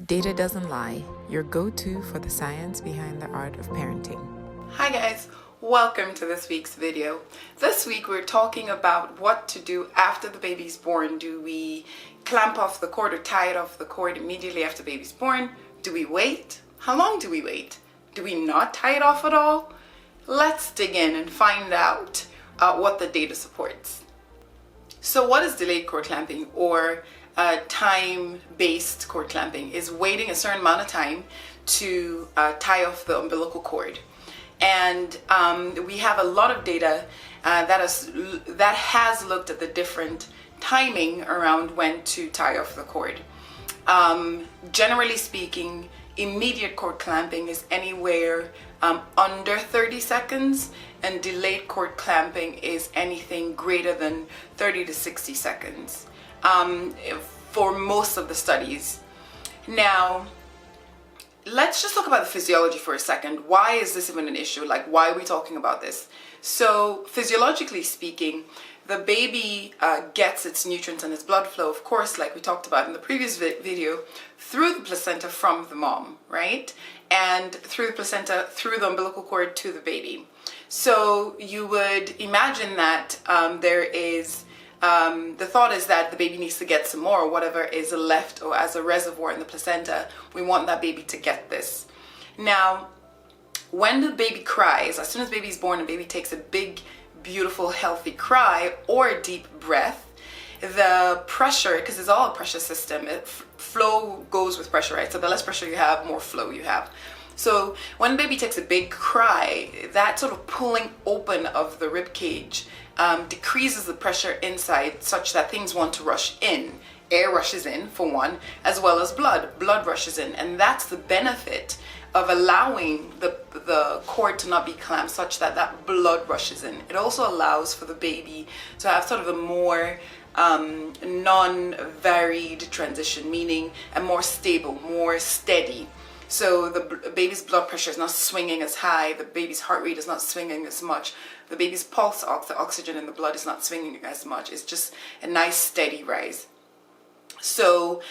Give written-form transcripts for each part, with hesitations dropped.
Data doesn't lie, your go-to for the science behind the art of parenting. Hi guys, welcome to this week's video. This week we're talking about what to do after the baby's born. Do we clamp off the cord or tie it off the cord immediately after the baby's born? Do we wait? How long do we wait? Do we not tie it off at all? Let's dig in and find out what the data supports. So what is delayed cord clamping, or time-based cord clamping? Is waiting a certain amount of time to tie off the umbilical cord. And we have a lot of data that has looked at the different timing around when to tie off the cord. Generally speaking, immediate cord clamping is anywhere under 30 seconds, and delayed cord clamping is anything greater than 30 to 60 seconds for most of the studies. Now, let's just talk about the physiology for a second. Why is this even an issue? Like, why are we talking about this? So, physiologically speaking, the baby gets its nutrients and its blood flow, of course, like we talked about in the previous video, through the placenta from the mom, right? And through the placenta, through the umbilical cord to the baby. So you would imagine that there is, the thought is that the baby needs to get some more, whatever is left or as a reservoir in the placenta. We want that baby to get this. Now, when the baby cries, as soon as baby is born and baby takes a big, beautiful, healthy cry or a deep breath, the pressure, because it's all a pressure system, flow goes with pressure, right? So the less pressure you have, more flow you have. So when baby takes a big cry, that sort of pulling open of the rib cage decreases the pressure inside, such that things want to rush in. Air rushes in, for one, as well as blood. Blood rushes in, and that's the benefit of allowing the cord to not be clamped, such that that blood rushes in. It also allows for the baby to have sort of a more non-varied transition, meaning a more stable, more steady. So the baby's blood pressure is not swinging as high, the baby's heart rate is not swinging as much, the baby's pulse, the oxygen in the blood is not swinging as much. It's just a nice steady rise. So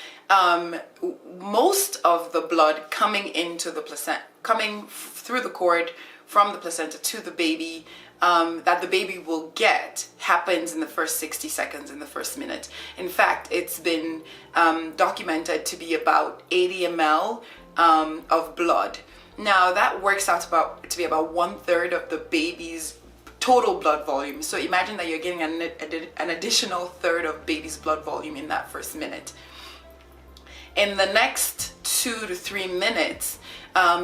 most of the blood coming into the placenta, coming through the cord from the placenta to the baby, that the baby will get, happens in the first 60 seconds, in the first minute. In fact, it's been documented to be about 80 ml of blood. Now that works out to be about 1/3 of the baby's total blood volume. So imagine that you're getting an additional third of baby's blood volume in that first minute. In the next 2 to 3 minutes,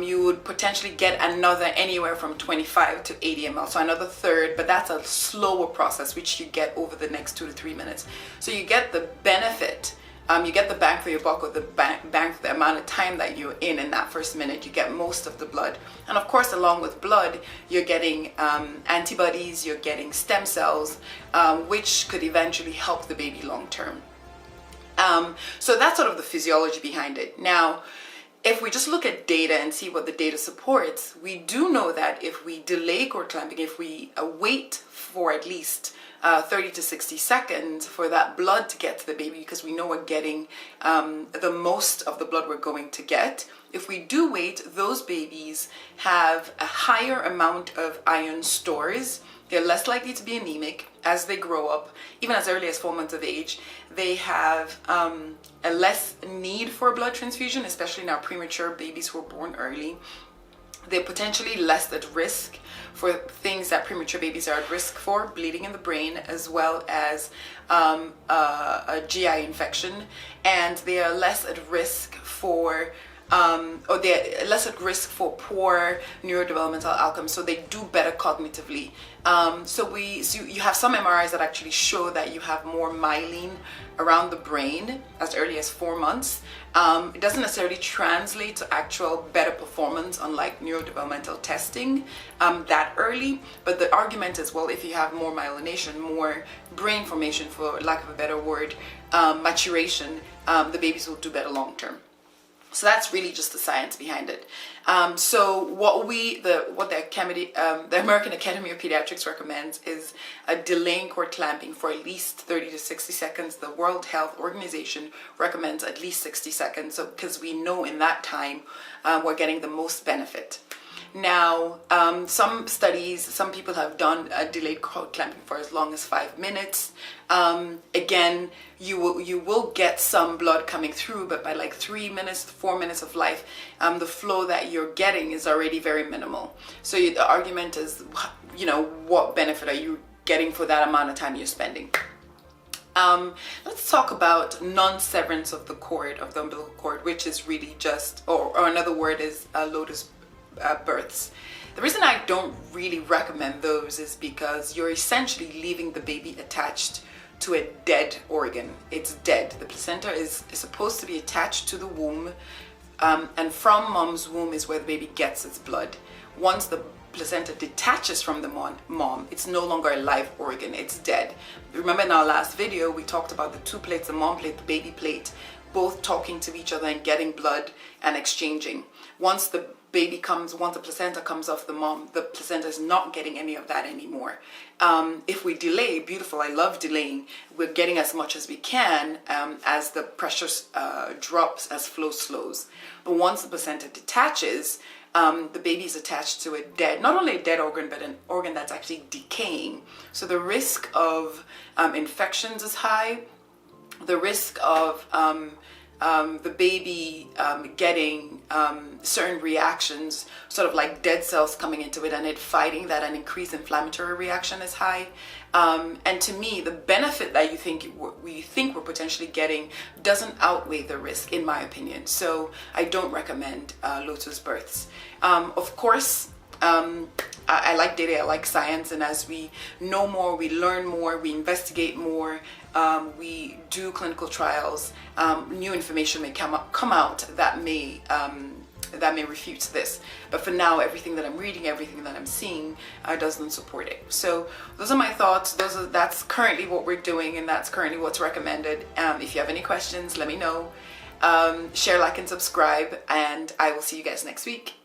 you would potentially get another anywhere from 25 to 80 ml, so another third, but that's a slower process which you get over the next 2 to 3 minutes. So you get the benefit, you get the bang for your buck, or the bang for the amount of time that you're in that first minute. You get most of the blood, and of course along with blood you're getting antibodies, you're getting stem cells, which could eventually help the baby long term. So that's sort of the physiology behind it. Now, if we just look at data and see what the data supports, we do know that if we delay cord clamping, if we wait for at least 30 to 60 seconds for that blood to get to the baby, because we know we're getting the most of the blood we're going to get. If we do wait, those babies have a higher amount of iron stores. They're less likely to be anemic as they grow up. Even as early as 4 months of age, they have a less need for a blood transfusion, especially now premature babies who are born early. They're potentially less at risk for things that premature babies are at risk for, bleeding in the brain, as well as a GI infection, and they are less at risk for they're less at risk for poor neurodevelopmental outcomes, so they do better cognitively. So you have some MRIs that actually show that you have more myelin around the brain as early as 4 months. It doesn't necessarily translate to actual better performance, unlike neurodevelopmental testing that early, but the argument is, well, if you have more myelination, more brain formation, for lack of a better word, maturation, the babies will do better long term. So that's really just the science behind it. So what the American Academy of Pediatrics recommends is a delaying cord clamping for at least 30 to 60 seconds. The World Health Organization recommends at least 60 seconds, so because we know in that time we're getting the most benefit. Now, some studies, some people have done a delayed cord clamping for as long as 5 minutes. Again, you will get some blood coming through, but by like 3 minutes, 4 minutes of life, the flow that you're getting is already very minimal. So the argument is, what benefit are you getting for that amount of time you're spending? Let's talk about non-severance of the cord, of the umbilical cord, which is really just, or another word is lotus births. The reason I don't really recommend those is because you're essentially leaving the baby attached to a dead organ. It's dead. The placenta is supposed to be attached to the womb, and from mom's womb is where the baby gets its blood. Once the placenta detaches from the mom, it's no longer a live organ, it's dead. Remember in our last video we talked about the two plates, the mom plate, the baby plate, both talking to each other and getting blood and exchanging. Once the placenta comes off the mom, the placenta is not getting any of that anymore. If we delay, beautiful, I love delaying, we're getting as much as we can as the pressure drops, as flow slows. But once the placenta detaches, the baby is attached to not only a dead organ, but an organ that's actually decaying. So the risk of infections is high. The risk of the baby getting certain reactions, sort of like dead cells coming into it and it fighting that, an increased inflammatory reaction is high. And to me, the benefit that we think we're potentially getting doesn't outweigh the risk, in my opinion. So I don't recommend lotus births. Of course, I like data, I like science, and as we know more, we learn more, we investigate more, we do clinical trials, new information may come out that may refute this. But for now, everything that I'm reading, everything that I'm seeing doesn't support it. So those are my thoughts. That's currently what we're doing, and that's currently what's recommended. If you have any questions, let me know. Share, like, and subscribe, and I will see you guys next week.